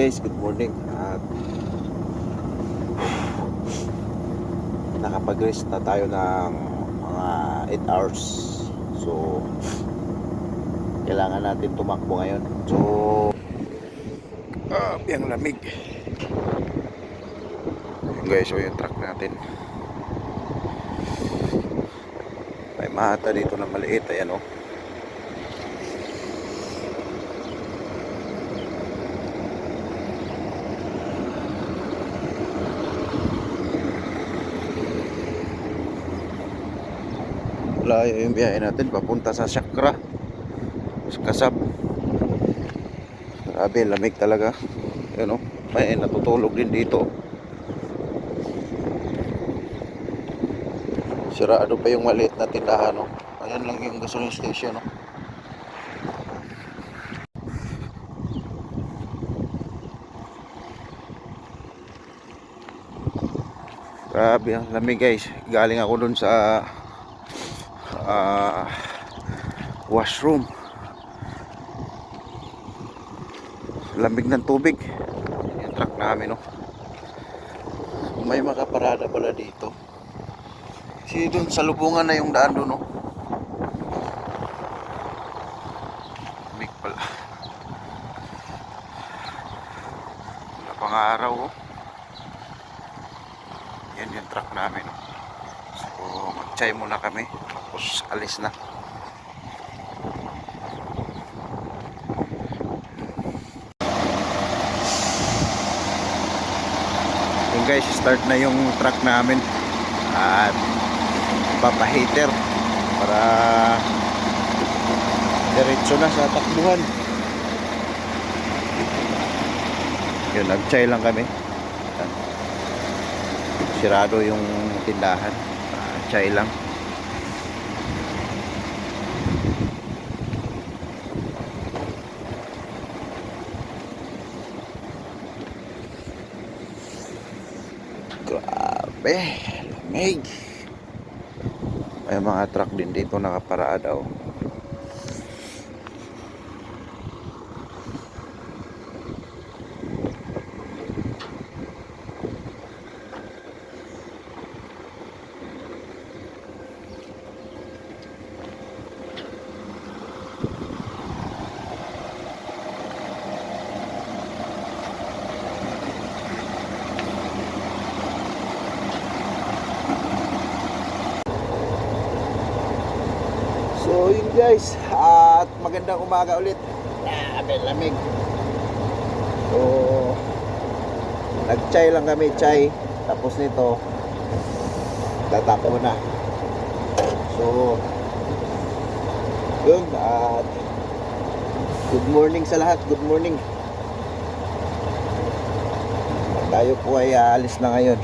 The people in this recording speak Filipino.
guys, good morning. At nakapag-rest na tayo ng mga 8 hours. So kailangan natin tumakbo ngayon. So yung lamig. Yun guys, so yung truck natin. May mahata dito na maliit. Ayan o. Layo yung biyahe natin papunta sa Chakra, sa Kasab. Grabe, lamig talaga. Yun o, may natutulog din dito. Sirado pa yung maliit na tindahan o. Ayan lang yung gasoline station o. Grabe ang lamig guys. Galing ako dun sa washroom. Lamig ng tubig. Yung truck namin no. May makaparada pala dito. Kasi dun sa lubungan na yung daan dun no. Lamig pala. Wala pang araw oh. Yan yung truck namin no. So mag-chai muna kami. Tapos alis na. Yung guys, start na yung truck namin. At papaheater para diretso na sa takbuhan. Yun, nag-chai lang kami. Sirado yung tindahan. Chai lang. Grabe, lamig. May mga truck din dito nakaparada oh. So yun guys, at magandang umaga ulit. Lamig. So nag-chai lang kami, chai. Tapos nito tatakbo na. So yun, at good morning sa lahat. Good morning. Tayo po ay aalis na ngayon.